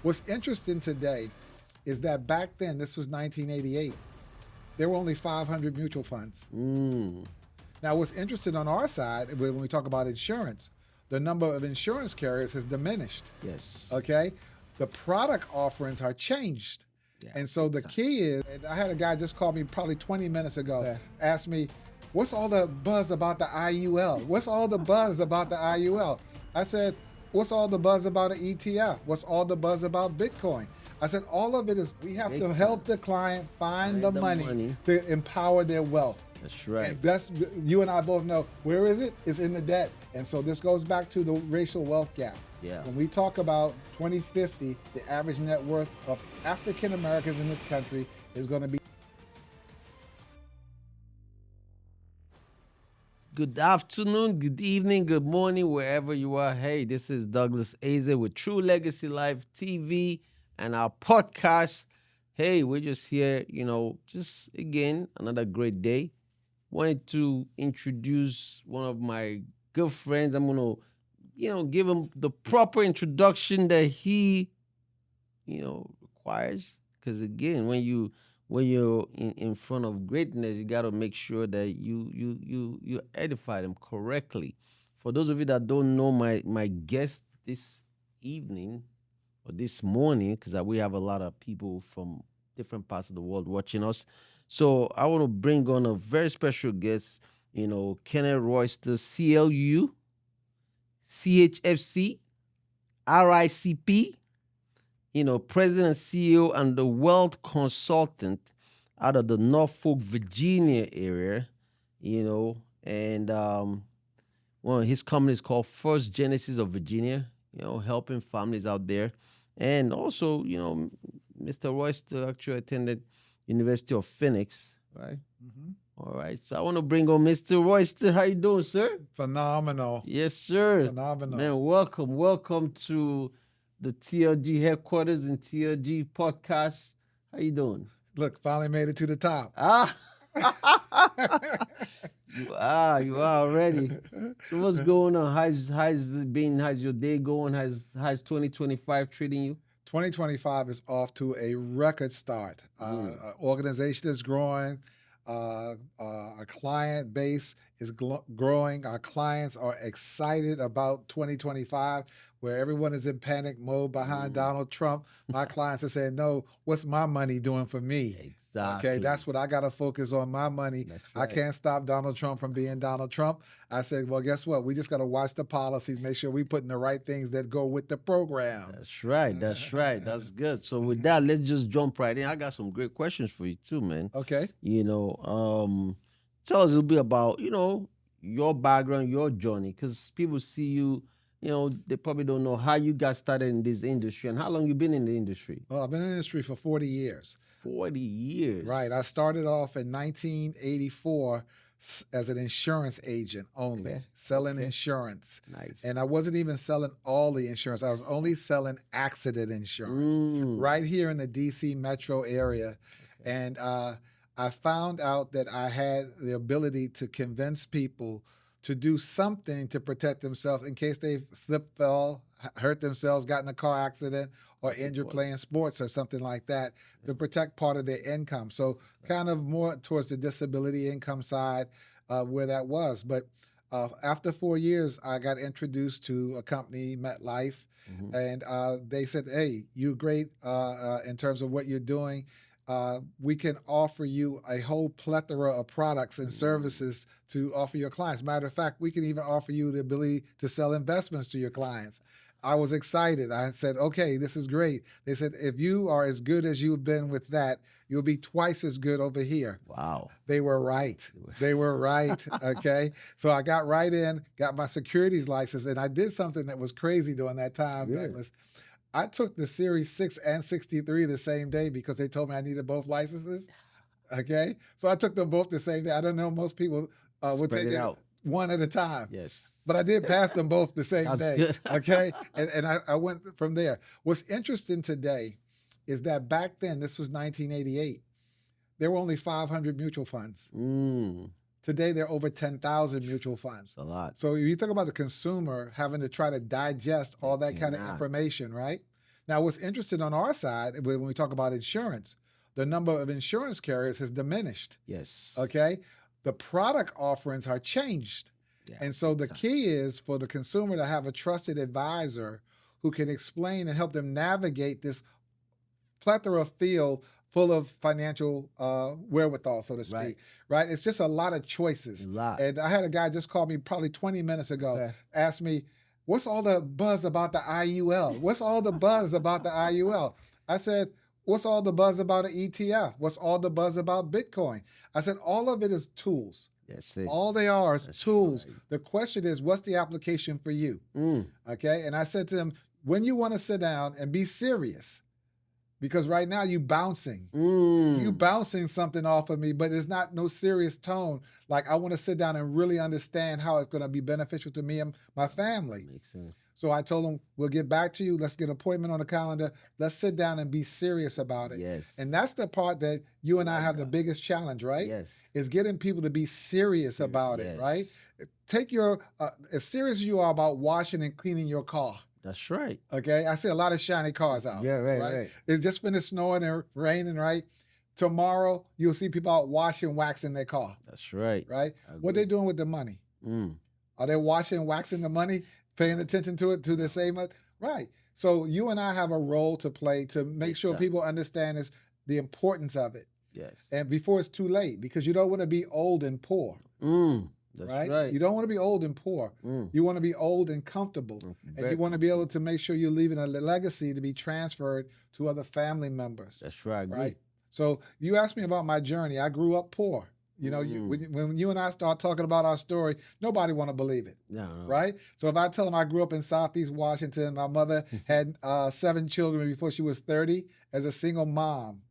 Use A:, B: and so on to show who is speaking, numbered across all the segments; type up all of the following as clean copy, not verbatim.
A: What's interesting today is that back then, this was 1988, there were only 500 mutual funds. Now, what's interesting on our side, when we talk about insurance, the number of insurance carriers has diminished.
B: Yes.
A: Okay? The product offerings are changed.
B: Yeah,
A: and so the key is, and I had a guy just call me probably 20 minutes ago, asked me, what's all the buzz about the IUL? What's all the buzz about the IUL? I said, what's all the buzz about an ETF? What's all the buzz about Bitcoin? I said, all of it is we have to help the client find the money to empower their wealth.
B: That's right.
A: And that's, you and I both know, where is it? It's in the debt. And so this goes back to the racial wealth gap.
B: Yeah.
A: When we talk about 2050, the average net worth of African Americans in this country is going to be.
B: Good afternoon, good evening, good morning, wherever you are. Hey, this is Douglas Eze with True Legacy Live TV and our podcast. Hey, we're just here, just again, another great day. Wanted to introduce one of my good friends. I'm going to, give him the proper introduction that he, requires. Because again, when you're in front of greatness, you got to make sure that you edify them correctly. For those of you that don't know my guest this evening or this morning, because we have a lot of people from different parts of the world watching us. So I want to bring on a very special guest, Kenneth Royster CLU, ChFC, RICP, president and CEO and the wealth consultant out of the Norfolk, Virginia area, and one of his companies called First Genesis of Virginia, helping families out there. And also, Mr. Royster actually attended University of Phoenix, right? Mm-hmm. All right. So I want to bring on Mr. Royster. How you doing, sir?
A: Phenomenal.
B: Yes, sir.
A: Phenomenal.
B: Man, welcome to the TLG headquarters and TLG podcast. How you doing?
A: Look, finally made it to the top.
B: You are already. So what's going on? How's it been? How's your day going? How's 2025 treating you?
A: 2025 is off to a record start. Our organization is growing. Our client base is growing. Our clients are excited about 2025, where everyone is in panic mode behind Donald Trump. My clients are saying, no, what's my money doing for me?
B: Exactly.
A: Okay, that's what I got to focus on, my money.
B: That's right.
A: I can't stop Donald Trump from being Donald Trump. I said, well, guess what? We just got to watch the policies, make sure we putting the right things that go with the program.
B: That's right. That's good. So with that, let's just jump right in. I got some great questions for you too, man.
A: Okay.
B: Tell us a little bit about, your background, your journey, because people see you, they probably don't know how you got started in this industry and how long you been in the industry.
A: Well, I've been in the industry for 40 years.
B: 40 years.
A: Right. I started off in 1984 as an insurance agent only, selling insurance.
B: Nice.
A: And I wasn't even selling all the insurance. I was only selling accident insurance right here in the DC metro area. Okay. And I found out that I had the ability to convince people to do something to protect themselves in case they slipped, fell, hurt themselves, got in a car accident, or injured playing sports or something like that, to protect part of their income. So kind of more towards the disability income side where that was. But after 4 years, I got introduced to a company, MetLife, and they said, hey, you're great in terms of what you're doing. We can offer you a whole plethora of products and services to offer your clients. Matter of fact, we can even offer you the ability to sell investments to your clients. I was excited. I said, okay, this is great. They said, if you are as good as you've been with that, you'll be twice as good over here.
B: Wow.
A: They were right. They were right. Okay. So I got right in, got my securities license, and I did something that was crazy during that time, Douglas. I took the Series 6 and 63 the same day because they told me I needed both licenses. Okay. So I took them both the same day. I don't know, most people would take it out one at a time.
B: Yes.
A: But I did pass them both the same day.
B: Good.
A: Okay. And I went from there. What's interesting today is that back then, this was 1988, there were only 500 mutual funds. Today, there are over 10,000 mutual funds.
B: That's a lot.
A: So you think about the consumer having to try to digest all that kind of information, right? Now, what's interesting on our side, when we talk about insurance, the number of insurance carriers has diminished.
B: Yes.
A: Okay. The product offerings are changed.
B: Yeah,
A: and so the key is for the consumer to have a trusted advisor who can explain and help them navigate this plethora field full of financial wherewithal, so to speak, right? It's just a lot of choices.
B: A lot.
A: And I had a guy just call me probably 20 minutes ago, asked me, what's all the buzz about the IUL? What's all the buzz about the IUL? I said, what's all the buzz about an ETF? What's all the buzz about Bitcoin? I said, all of it is tools.
B: Yes,
A: all they are is tools.
B: Right.
A: The question is, what's the application for you? Okay. And I said to him, when you want to sit down and be serious, because right now you bouncing. You bouncing something off of me, but it's not no serious tone. Like I want to sit down and really understand how it's going to be beneficial to me and my family.
B: Makes sense.
A: So I told him, we'll get back to you. Let's get an appointment on the calendar. Let's sit down and be serious about it.
B: Yes.
A: And that's the part that you and I have the biggest challenge, right?
B: Yes.
A: Is getting people to be serious about it, right? Take your, as serious as you are about washing and cleaning your car.
B: That's right.
A: Okay. I see a lot of shiny cars out.
B: Yeah, right.
A: It just finished snowing and raining, right? Tomorrow, you'll see people out washing, waxing their car.
B: That's right.
A: Right? What they doing with the money? Are they washing, waxing the money, paying attention to it, to the saving? Right. So you and I have a role to play to make sure people understand the importance of it.
B: Yes.
A: And before it's too late, because you don't want to be old and poor.
B: That's right.
A: You don't want to be old and poor. You want to be old and comfortable. And you want to be able to make sure you're leaving a legacy to be transferred to other family members.
B: That's right.
A: Right. So you asked me about my journey. I grew up poor. You know, when you and I start talking about our story, nobody want to believe it.
B: No.
A: Right? So if I tell them I grew up in Southeast Washington, my mother had 7 children before she was 30 as a single mom.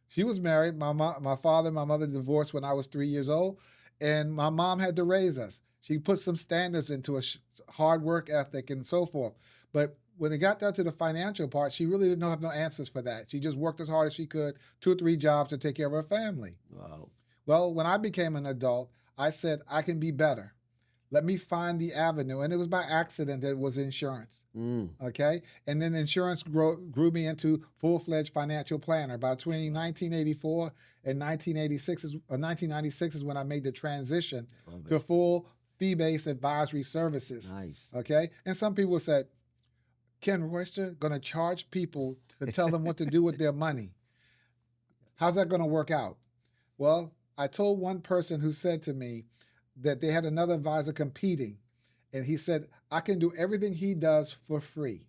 A: She was married. My father and my mother divorced when I was 3 years old, and my mom had to raise us. She put some standards into us, hard work ethic and so forth. But when it got down to the financial part, she really didn't have no answers for that. She just worked as hard as she could, 2 or 3 jobs to take care of her family.
B: Wow.
A: Well, when I became an adult, I said, I can be better. Let me find the avenue. And it was by accident that it was insurance. Okay? And then insurance grew me into full-fledged financial planner. Between 1984 and 1996 is when I made the transition to full fee-based advisory services.
B: Nice.
A: Okay? And some people said, Ken Royster going to charge people to tell them what to do with their money. How's that going to work out? Well, I told one person who said to me that they had another advisor competing, and he said, I can do everything he does for free.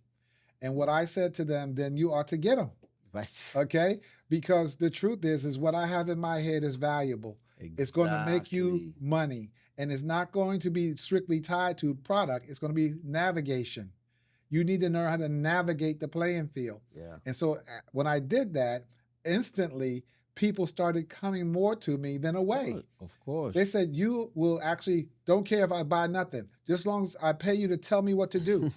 A: And what I said to them, then you ought to get him.
B: Right.
A: Okay? Because the truth is what I have in my head is valuable. Exactly. It's going to make you money, and it's not going to be strictly tied to product. It's going to be navigation. You need to know how to navigate the playing field.
B: Yeah.
A: And so when I did that, instantly, people started coming more to me than away.
B: Of course.
A: They said, you will actually, don't care if I buy nothing, just as long as I pay you to tell me what to do,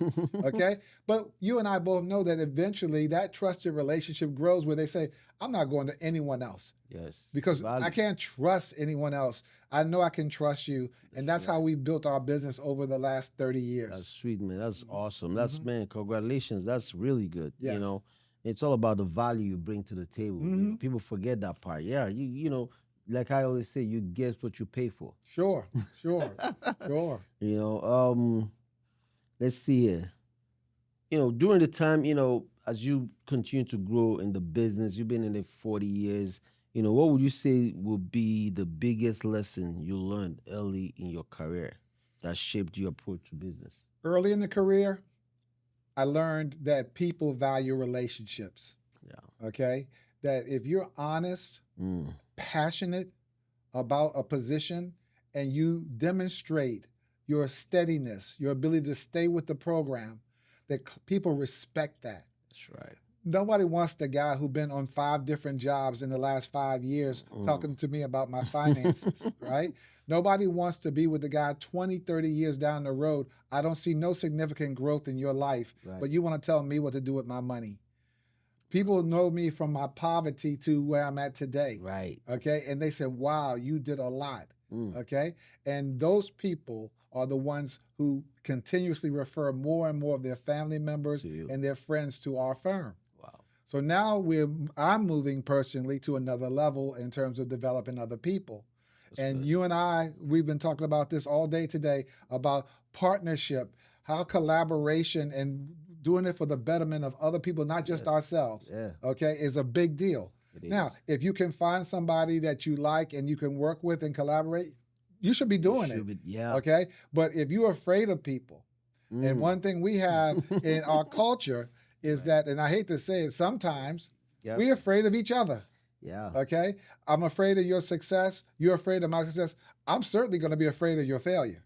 A: okay? But you and I both know that eventually that trusted relationship grows where they say, I'm not going to anyone else.
B: Yes.
A: Because I can't trust anyone else. I know I can trust you. And that's how we built our business over the last 30 years.
B: That's sweet, man. That's awesome. That's, man, congratulations. That's really good,
A: yes.
B: You know? It's all about the value you bring to the table. You know? People forget that part. Yeah, you know, like I always say, you get what you pay for.
A: Sure. You
B: know, let's see here. You know, during the time, you know, as you continue to grow in the business, you've been in it 40 years, you know, what would you say would be the biggest lesson you learned early in your career that shaped your approach to business?
A: Early in the career, I learned that people value relationships.
B: Yeah.
A: Okay? That if you're honest, passionate about a position, and you demonstrate your steadiness, your ability to stay with the program, that people respect that.
B: That's right.
A: Nobody wants the guy who's been on 5 different jobs in the last 5 years talking to me about my finances, right? Nobody wants to be with the guy 20, 30 years down the road. I don't see no significant growth in your life, but you want to tell me what to do with my money. People know me from my poverty to where I'm at today.
B: Right.
A: Okay? And they said, wow, you did a lot. Okay? And those people are the ones who continuously refer more and more of their family members and their friends to our firm. So now I'm moving personally to another level in terms of developing other people. And you and I, we've been talking about this all day today about partnership, how collaboration and doing it for the betterment of other people, not just ourselves, okay, is a big deal. Now, if you can find somebody that you like and you can work with and collaborate, you should be doing it. Okay? But if you're afraid of people, and one thing we have in our culture is that, and I hate to say it, sometimes we're afraid of each other. Okay? I'm afraid of your success. You're afraid of my success. I'm certainly going to be afraid of your failure.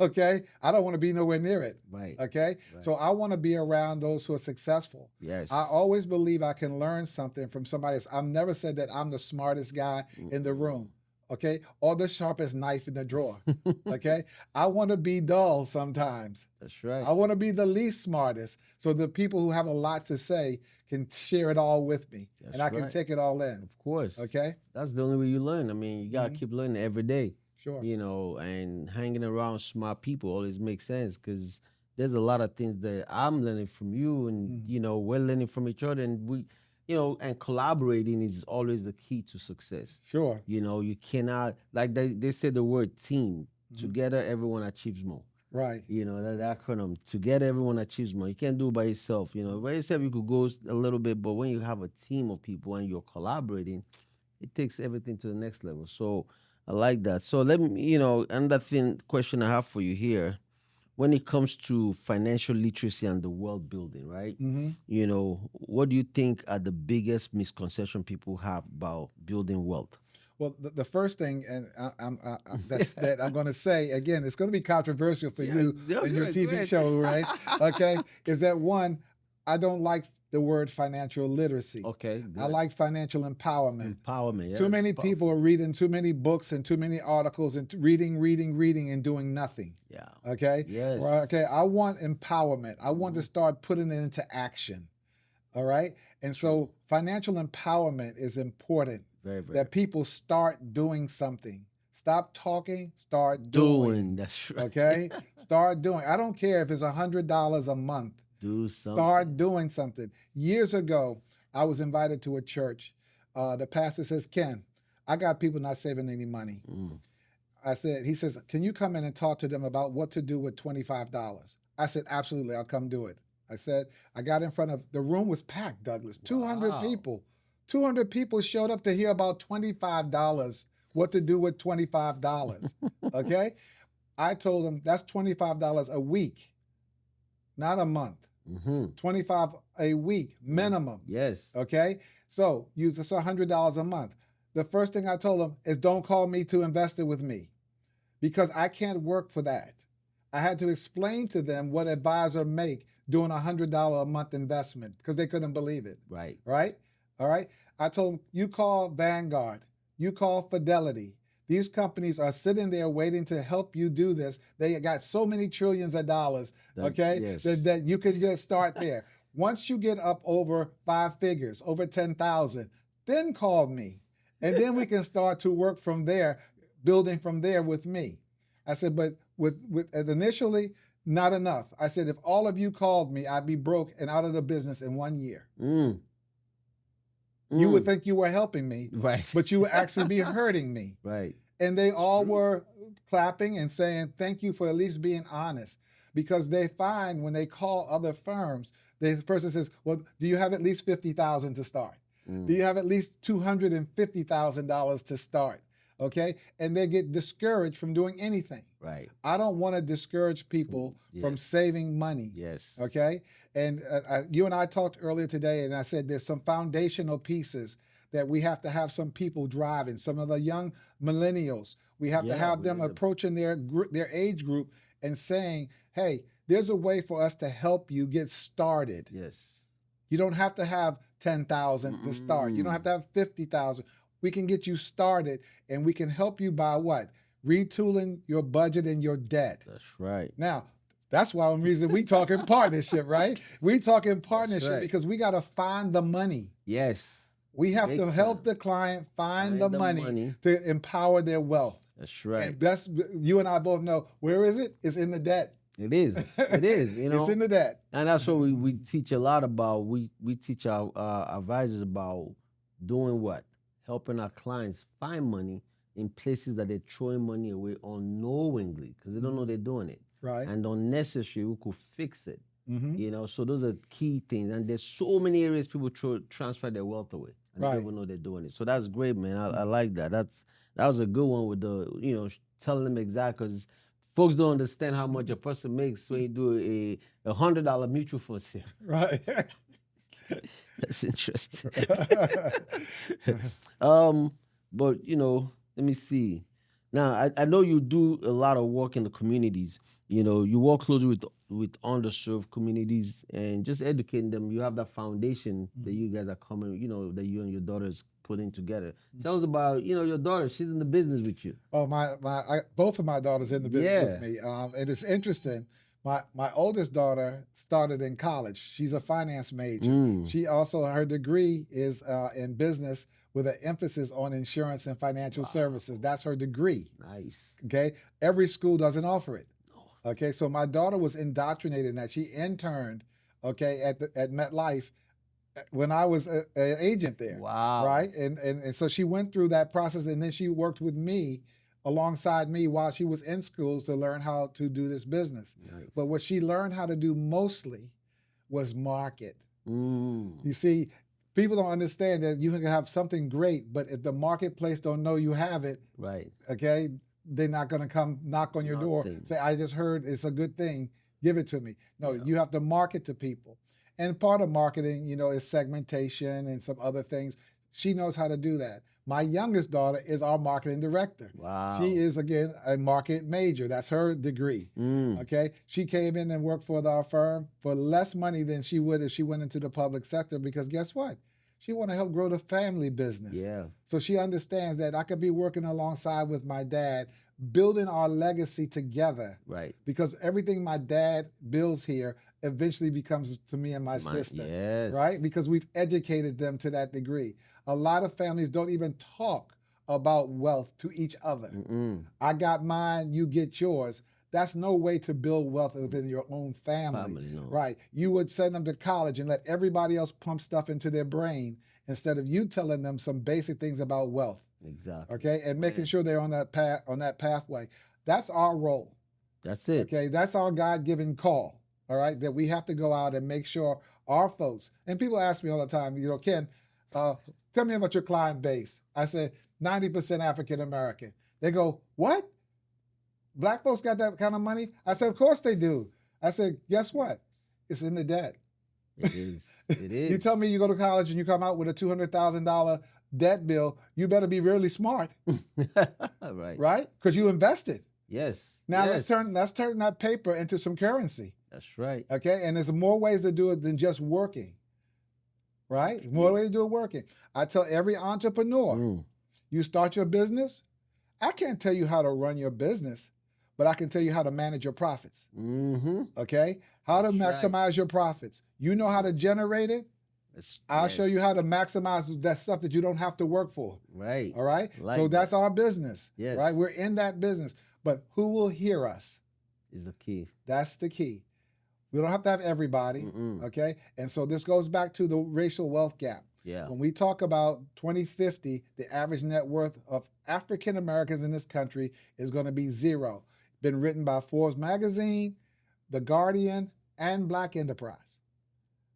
A: Okay? I don't want to be nowhere near it. Okay? So I want to be around those who are successful. I always believe I can learn something from somebody else. I've never said that I'm the smartest guy in the room. Okay? Or the sharpest knife in the drawer. Okay? I want to be dull sometimes.
B: That's right.
A: I want to be the least smartest. So the people who have a lot to say can share it all with me. And I can take it all in.
B: Of course.
A: Okay?
B: That's the only way you learn. I mean, you got to keep learning every day.
A: Sure.
B: You know, and hanging around smart people always makes sense because there's a lot of things that I'm learning from you and, you know, we're learning from each other and we, you know, and collaborating is always the key to success.
A: Sure.
B: You know, you cannot, like they say the word team, together everyone achieves more.
A: Right.
B: You know, that acronym, together everyone achieves more. You can't do it by yourself. You know, by yourself you could go a little bit, but when you have a team of people and you're collaborating, it takes everything to the next level. So I like that. So let me, you know, another question I have for you here, when it comes to financial literacy and the wealth building, right? You know, what do you think are the biggest misconception people have about building wealth?
A: Well, the first thing, and that I'm going to say, again, it's going to be controversial for you and your TV show, right? Okay, is that one, I don't like the word financial literacy.
B: Okay, good.
A: I like financial empowerment.
B: Empowerment, yeah.
A: Too many people are reading too many books and too many articles and reading and doing nothing.
B: Yeah.
A: Okay?
B: Yes.
A: Well, okay, I want empowerment. I want to start putting it into action. All right? And so financial empowerment is important.
B: Very, very.
A: That people start doing something. Stop talking, start doing.
B: That's right.
A: Okay? Start doing. I don't care if it's $100 a month.
B: Do something.
A: Start doing something. Years ago, I was invited to a church. The pastor says, Ken, I got people not saving any money. He says, can you come in and talk to them about what to do with $25? I said, absolutely, I'll come do it. I said, I got in front of, the room was packed, Douglas, 200 people. 200 people showed up to hear about $25, what to do with $25, okay? I told them that's $25 a week, not a month. 25 a week minimum.
B: Yes.
A: Okay. So it's $100 a month. The first thing I told them is don't call me to invest it with me because I can't work for that. I had to explain to them what advisor make doing $100 a month investment because they couldn't believe it.
B: Right.
A: Right. All right. I told them you call Vanguard, you call Fidelity. These companies are sitting there waiting to help you do this. They got so many trillions of dollars, that you can start there. Once you get up over 5 figures, over 10,000, then call me. And then we can start to work from there, building from there with me. I said, but with initially, not enough. I said, if all of you called me, I'd be broke and out of the business in 1 year. You would think you were helping me,
B: right?
A: But you would actually be hurting me.
B: Right.
A: And they all were clapping and saying, thank you for at least being honest. Because they find when they call other firms, the person says, well, do you have at least $50,000 to start? Do you have at least $250,000 to start? Okay? And they get discouraged from doing anything.
B: Right.
A: I don't want to discourage people from saving money.
B: Yes.
A: Okay? And you and I talked earlier today, and I said there's some foundational pieces that we have to have some people driving, some of the young millennials. We have to have them approaching their age group and saying, hey, there's a way for us to help you get started.
B: Yes.
A: You don't have to have 10,000 to start. You don't have to have 50,000. We can get you started, and we can help you by what? Retooling your budget and your debt.
B: That's right.
A: Now, that's why one reason we talking partnership, right? We talking partnership because we got to find the money.
B: Yes.
A: We have to help the client find the money to empower their wealth.
B: That's right.
A: And that's, you and I both know, where is it? It's in the debt.
B: It is. It is. You know,
A: It's into that.
B: and that's what we teach a lot about. We teach our advisors about doing what? Helping our clients find money in places that they're throwing money away unknowingly because they don't know they're doing it.
A: Right.
B: And unnecessary, we could fix it.
A: Mm-hmm.
B: You know, so those are key things. And there's so many areas people transfer their wealth away. And they don't even know they're doing it. So that's great, man. I like that. That was a good one with the, you know, telling them exactly, because folks don't understand how much a person makes when you do a $100 mutual fund sale.
A: Right.
B: That's interesting. But you know, let me see. Now I know you do a lot of work in the communities. You know, you work closely with underserved communities and just educating them. You have that foundation that you guys are coming, you know, that you and your daughter's putting together. Tell us about, you know, your daughter. She's in the business with you.
A: Oh, both of my daughters in the business with me. And it's interesting. My oldest daughter started in college. She's a finance major. She also, her degree is in business with an emphasis on insurance and financial services. That's her degree.
B: Nice.
A: Okay. Every school doesn't offer it. Okay. So my daughter was indoctrinated in that. She interned, okay, at MetLife when I was an agent there.
B: Wow.
A: Right. And so she went through that process, and then she worked with me alongside me while she was in schools to learn how to do this business. Nice. But what she learned how to do mostly was market. You see, people don't understand that you can have something great, but if the marketplace don't know you have it,
B: right?
A: Okay, they're not going to come knock on your door, say, I just heard it's a good thing, give it to me. No, you have to market to people. And part of marketing, you know, is segmentation and some other things. She knows how to do that. My youngest daughter is our marketing director.
B: Wow.
A: She is, again, a market major. That's her degree. Okay. She came in and worked for our firm for less money than she would if she went into the public sector, because guess what? She want to help grow the family business.
B: Yeah.
A: So she understands that I could be working alongside with my dad, building our legacy together.
B: Right.
A: Because everything my dad builds here eventually becomes to me and my sister.
B: Yes.
A: Right? Because we've educated them to that degree. A lot of families don't even talk about wealth to each other. I got mine, you get yours. That's no way to build wealth within your own family.
B: No.
A: Right? You would send them to college and let everybody else pump stuff into their brain instead of you telling them some basic things about wealth.
B: Exactly.
A: Okay? And making sure they're on that pathway. That's our role.
B: That's it.
A: Okay? That's our God-given call. All right? That we have to go out and make sure our folks, and people ask me all the time, you know, Ken, tell me about your client base. I said, 90% African American. They go, what? Black folks got that kind of money? I said, of course they do. I said, guess what? It's in the debt.
B: It is. It is.
A: You tell me you go to college and you come out with a $200,000 debt bill, you better be really smart.
B: Right.
A: Right? Because you invested.
B: Yes.
A: Now let's turn that paper into some currency.
B: That's right.
A: Okay? And there's more ways to do it than just working. Right? More ways to do it working. I tell every entrepreneur, you start your business, I can't tell you how to run your business, but I can tell you how to manage your profits. Okay? How to maximize your profits. You know how to generate it. I'll show you how to maximize that stuff that you don't have to work for.
B: Right.
A: All right? So that's our business.
B: Yes.
A: Right? We're in that business. But who will hear us?
B: Is the key.
A: That's the key. We don't have to have everybody. Okay? And so this goes back to the racial wealth gap.
B: Yeah.
A: When we talk about 2050, the average net worth of African Americans in this country is going to be 0. Been written by Forbes magazine, The Guardian, and Black Enterprise,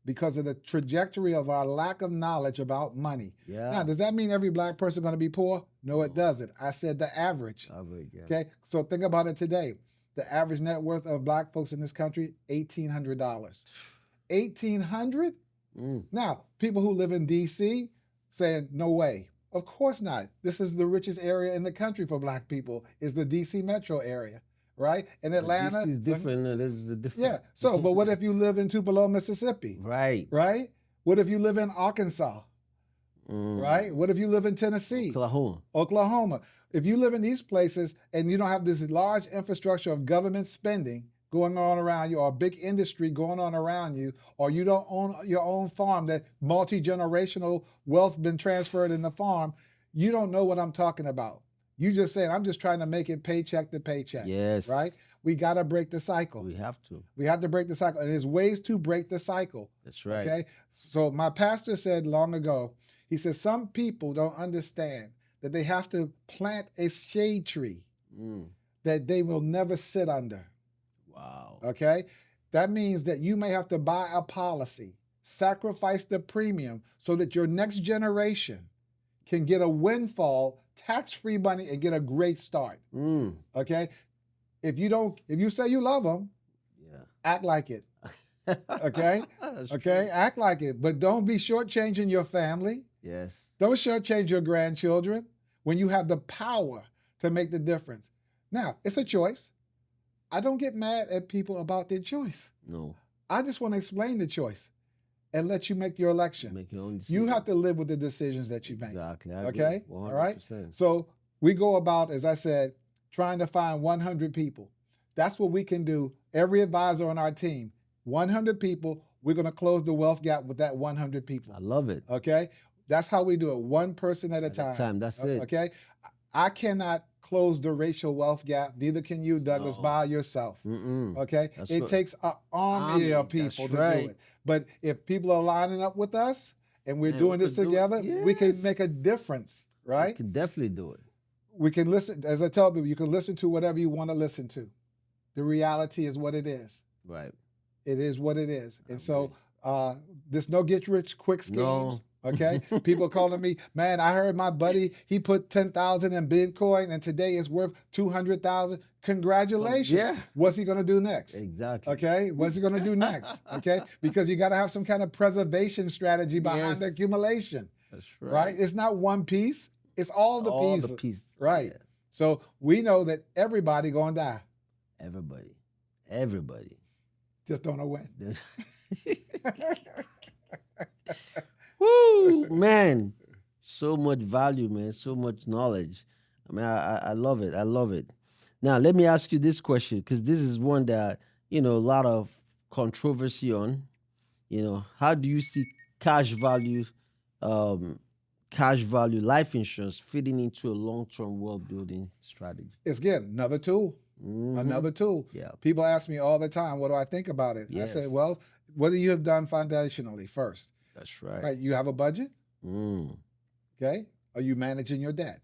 A: because of the trajectory of our lack of knowledge about money.
B: Yeah.
A: Now, does that mean every black person is going to be poor? No, it doesn't. I said the average.
B: Yeah.
A: Okay, so think about it today. The average net worth of black folks in this country, $1,800. $1,800? Now, people who live in D.C. saying, no way. Of course not. This is the richest area in the country for black people, is the D.C. metro area, right? In Atlanta.
B: D.C. is different. This is different.
A: Yeah. So, but what if you live in Tupelo, Mississippi?
B: Right.
A: Right? What if you live in Arkansas? Right? What if you live in Tennessee? Oklahoma. If you live in these places and you don't have this large infrastructure of government spending going on around you, or a big industry going on around you, or you don't own your own farm, that multi-generational wealth been transferred in the farm, you don't know what I'm talking about. You just saying, I'm just trying to make it paycheck to paycheck.
B: Yes.
A: Right? We got to break the cycle.
B: We have to.
A: We have to break the cycle. And there's ways to break the cycle.
B: That's right.
A: Okay. So my pastor said long ago, he said, some people don't understand that they have to plant a shade tree that they will never sit under.
B: Wow.
A: Okay. That means that you may have to buy a policy, sacrifice the premium so that your next generation can get a windfall, tax-free money, and get a great start. Okay. If you say you love them, act like it. Okay? Okay? Act like it. But don't be shortchanging your family.
B: Yes.
A: Don't shortchange your grandchildren when you have the power to make the difference. Now, it's a choice. I don't get mad at people about their choice.
B: No.
A: I just want to explain the choice and let you make your election.
B: Make your own decision.
A: You have to live with the decisions that you make.
B: Exactly.
A: Okay?
B: 100%.
A: All right? So we go about, as I said, trying to find 100 people. That's what we can do. Every advisor on our team, 100 people, we're going to close the wealth gap with that 100 people.
B: I love it.
A: Okay? That's how we do it, one person at a time.
B: That's it.
A: Okay? I cannot close the racial wealth gap. Neither can you, Douglas, by yourself. Okay? It takes an army of people to do it. But if people are lining up with us and we're doing this together, we can make a difference, right?
B: We can definitely do it.
A: We can listen, as I tell people, you can listen to whatever you want to listen to. The reality is what it is.
B: Right.
A: It is what it is. And so there's no get rich quick schemes. Okay. People calling me, man, I heard my buddy, he put 10,000 in Bitcoin and today it's worth 200,000. Congratulations.
B: Yeah.
A: What's he going to do next?
B: Exactly.
A: Okay. What's he going to do next? Okay. Because you got to have some kind of preservation strategy behind the accumulation.
B: That's right.
A: Right. It's not one piece. It's all the pieces.
B: All the pieces.
A: Right.
B: Yeah.
A: So we know that everybody going to die.
B: Everybody.
A: Just don't know when.
B: Woo, man. So much value, man. So much knowledge. I mean, I love it. I love it. Now, let me ask you this question, because this is one that, a lot of controversy on. How do you see cash value life insurance fitting into a long-term wealth building strategy?
A: It's again another tool. Another tool.
B: Yeah.
A: People ask me all the time, what do I think about it?
B: Yes.
A: I say, well, what do you have done foundationally first?
B: That's right.
A: Right. You have a budget. Okay. Are you managing your debt?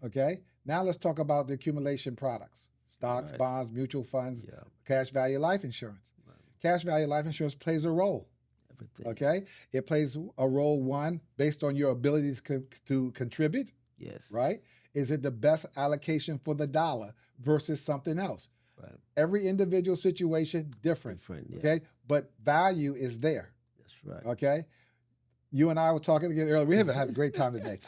A: Okay. Now let's talk about the accumulation products: stocks, bonds, mutual funds, cash value life insurance. Right. Cash value life insurance plays a role. Everything. Okay. It plays a role, one, based on your ability to contribute.
B: Yes.
A: Right. Is it the best allocation for the dollar versus something else?
B: Right.
A: Every individual situation different. Okay. But value is there.
B: That's right.
A: Okay. You and I were talking again earlier. We haven't had a great time today.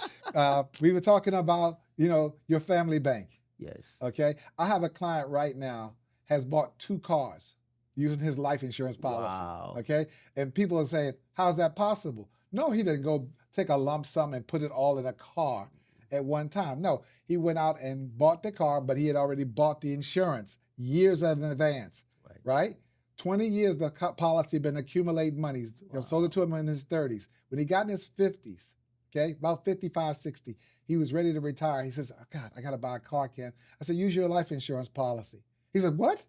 A: We were talking about, your family bank.
B: Yes.
A: Okay. I have a client right now has bought 2 cars using his life insurance policy.
B: Wow.
A: Okay. And people are saying, how's that possible? No, he didn't go take a lump sum and put it all in a car at one time. No, he went out and bought the car, but he had already bought the insurance years in advance. Right? 20 years the policy been accumulating money. Sold it to him in his 30s. When he got in his 50s, okay, about 55, 60, he was ready to retire. He says, oh, God, I got to buy a car, Ken. I said, use your life insurance policy. He said, what?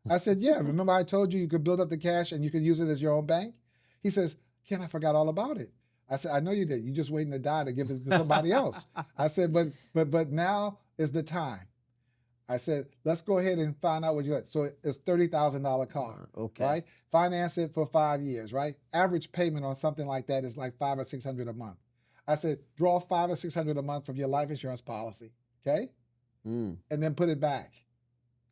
A: I said, yeah, remember I told you could build up the cash and you could use it as your own bank? He says, Ken, I forgot all about it. I said, I know you did. You're just waiting to die to give it to somebody else. I said, but now is the time. I said, let's go ahead and find out what you got. So it's $30,000 car, right? Finance it for 5 years, right? Average payment on something like that is like $500 or $600 a month. I said, draw $500 or $600 a month from your life insurance policy, okay? And then put it back.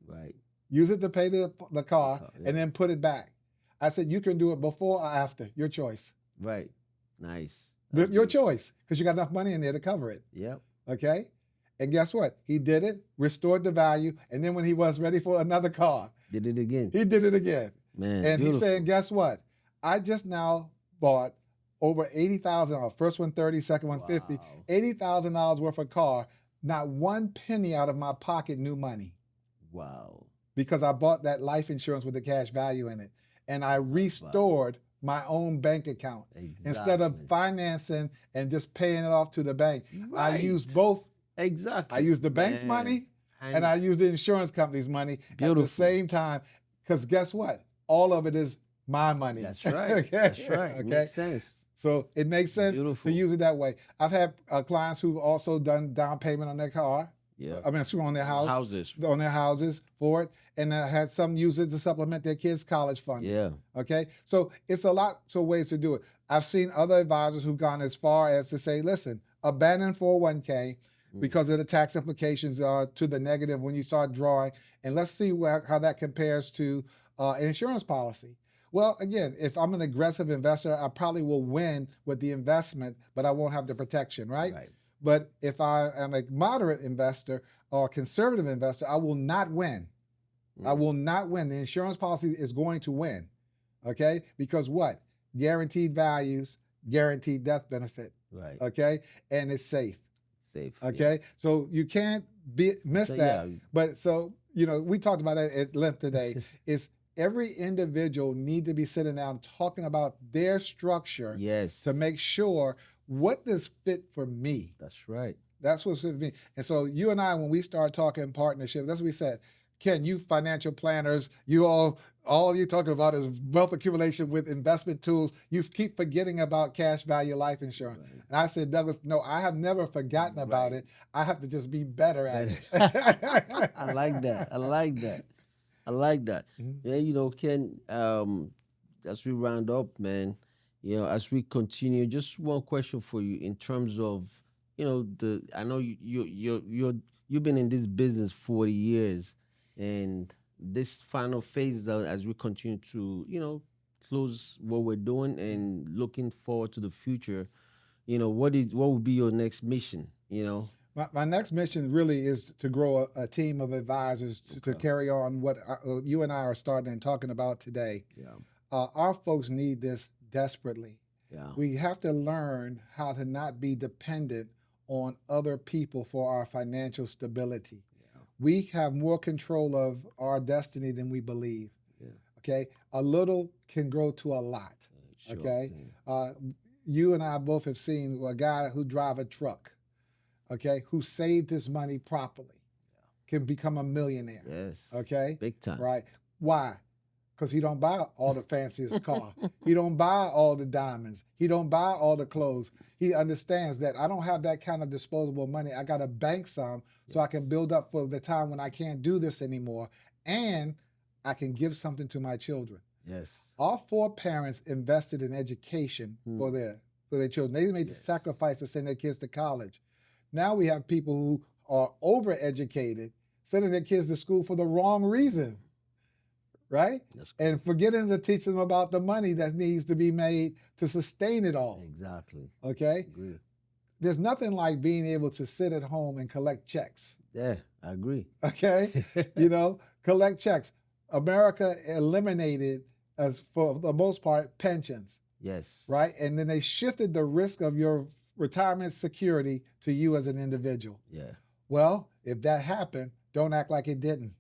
B: Right.
A: Use it to pay the car and then put it back. I said, you can do it before or after, your choice.
B: Right. Nice.
A: Your choice, because you got enough money in there to cover it.
B: Yep.
A: Okay? And guess what? He did it, restored the value, and then when he was ready for another car,
B: did it again.
A: He did it again.
B: Man,
A: and
B: beautiful.
A: He's saying, guess what? I just now bought over $80,000. First one 30, second one 50. $80,000 worth of car. Not one penny out of my pocket, new money.
B: Wow.
A: Because I bought that life insurance with the cash value in it, and I restored my own bank account. Instead of financing and just paying it off to the bank. I used both.
B: Exactly.
A: I used the bank's money and I use the insurance company's money at the same time. Because guess what? All of it is my money.
B: That's right.
A: Okay?
B: That's right.
A: Okay.
B: Makes sense.
A: So it makes sense
B: Beautiful.
A: to use it that way. I've had clients who've also done down payment on their car.
B: Yeah.
A: I mean, on their houses for it, and I had some use it to supplement their kids' college funding.
B: Yeah.
A: Okay. So it's a lot of ways to do it. I've seen other advisors who've gone as far as to say, listen, abandon 401k because of the tax implications to the negative when you start drawing, and let's see how that compares to an insurance policy. Well, again, if I'm an aggressive investor, I probably will win with the investment, but I won't have the protection, right? But if I am a moderate investor or a conservative investor, I will not win. I will not win. The insurance policy is going to win, okay? Because what? Guaranteed values, guaranteed death benefit, okay? And it's safe. Okay? So you can't miss that. Yeah. But so, we talked about that at length today, is every individual need to be sitting down talking about their structure to make sure what does fit for me.
B: That's right.
A: That's what's fit for me. And so you and I, when we start talking partnership, that's what we said. Ken, you financial planners, you all you're talking about is wealth accumulation with investment tools. You keep forgetting about cash value life insurance. Right. And I said, Douglas, no, I have never forgotten about it. I have to just be better at it.
B: I like that. I like that. I like that. Yeah, Ken, as we round up, man, as we continue, just one question for you in terms of, I know you've been in this business 40 years, and this final phase as we continue to, close what we're doing and looking forward to the future, what would be your next mission,
A: My next mission really is to grow a team of advisors to carry on what you and I are starting and talking about today.
B: Yeah.
A: Our folks need this desperately.
B: Yeah.
A: We have to learn how to not be dependent on other people for our financial stability. Yeah. We have more control of our destiny than we believe. Yeah. Okay? A little can grow to a lot. Sure. Okay? You and I both have seen a guy who drives a truck, okay, who saved his money properly, can become a millionaire.
B: Yes.
A: Okay?
B: Big time.
A: Right. Why? Because he don't buy all the fanciest car. He don't buy all the diamonds. He don't buy all the clothes. He understands that I don't have that kind of disposable money. I got to bank some so I can build up for the time when I can't do this anymore, and I can give something to my children.
B: Yes.
A: All 4 parents invested in education for their children. They made the sacrifice to send their kids to college. Now we have people who are overeducated, sending their kids to school for the wrong reason, right? And forgetting to teach them about the money that needs to be made to sustain it all.
B: Exactly.
A: Okay?
B: Agree.
A: There's nothing like being able to sit at home and collect checks.
B: Yeah, I agree.
A: Okay? Collect checks. America eliminated, for the most part, pensions.
B: Yes.
A: Right? And then they shifted the risk of your retirement security to you as an individual.
B: Yeah.
A: Well, if that happened, don't act like it didn't.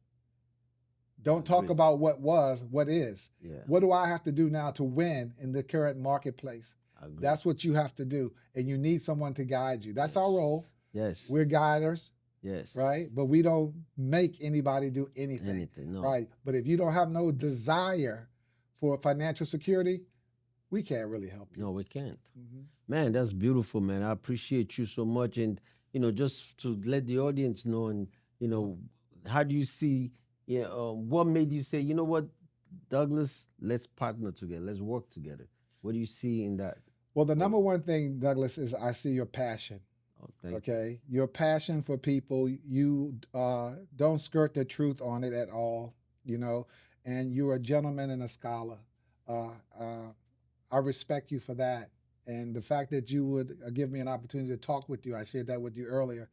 A: Don't talk about what was, what is.
B: Yeah.
A: What do I have to do now to win in the current marketplace? That's what you have to do. And you need someone to guide you. That's our role.
B: Yes.
A: We're guiders.
B: Yes.
A: Right? But we don't make anybody do anything.
B: No.
A: Right? But if you don't have no desire for financial security, we can't really help you.
B: No, we can't. Man, that's beautiful, man. I appreciate you so much. And, just to let the audience know, and, how do you see, what made you say, you know what, Douglas, let's partner together. Let's work together. What do you see in that?
A: Well, the number one thing, Douglas, is I see your passion. Okay? Your passion for people. You don't skirt the truth on it at all, and you're a gentleman and a scholar. I respect you for that. And the fact that you would give me an opportunity to talk with you, I shared that with you earlier.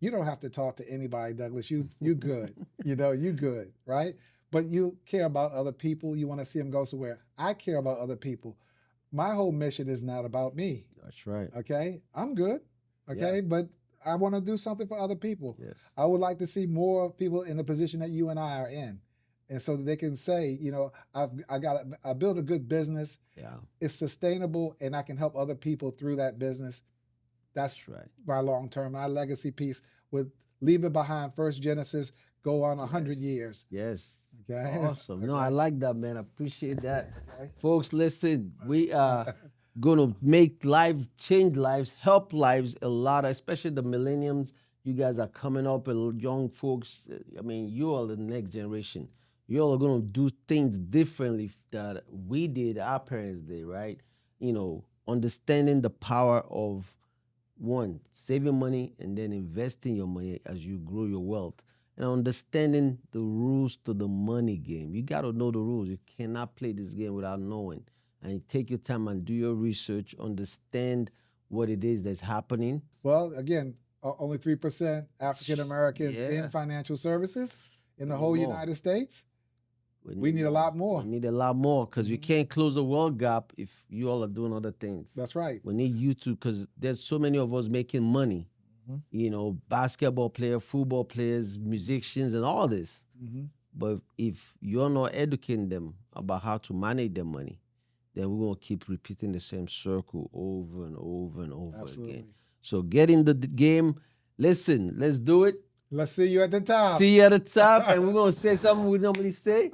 A: You don't have to talk to anybody, Douglas. You good. You good, right? But you care about other people. You want to see them go somewhere. I care about other people. My whole mission is not about me.
B: That's right.
A: Okay? I'm good. Okay? Yeah. But I want to do something for other people.
B: Yes.
A: I would like to see more people in the position that you and I are in. And so that they can say, I built a good business.
B: Yeah.
A: It's sustainable, and I can help other people through that business. That's right. My long term, my legacy piece with leave it behind. First Genesis, go on 100 years.
B: Yes.
A: Okay.
B: Awesome. No, I like that, man. I appreciate that. Folks, listen, we are going to make lives, change lives, help lives a lot, especially the millenniums. You guys are coming up, young folks. I mean, you all the next generation. You all are going to do things differently that we did, our parents did, right? You know, understanding the power of one, saving money and then investing your money as you grow your wealth and understanding the rules to the money game. You got to know the rules. You cannot play this game without knowing. And you take your time and do your research, understand what it is that's happening.
A: Well, again, only 3% African Americans in financial services in the whole United States. We need a lot more.
B: We need a lot more because you can't close the wealth gap if you all are doing other things.
A: That's right.
B: We need you to, because there's so many of us making money. You know, basketball players, football players, musicians, and all this. But if you're not educating them about how to manage their money, then we're going to keep repeating the same circle over and over and over again. So get in the game. Listen, let's do it.
A: Let's see you at the top.
B: See you at the top. And we're going to say something we normally say.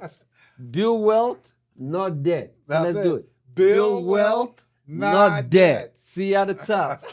B: Build wealth, not debt. Let's do it.
A: Build wealth, not debt.
B: See you at the top.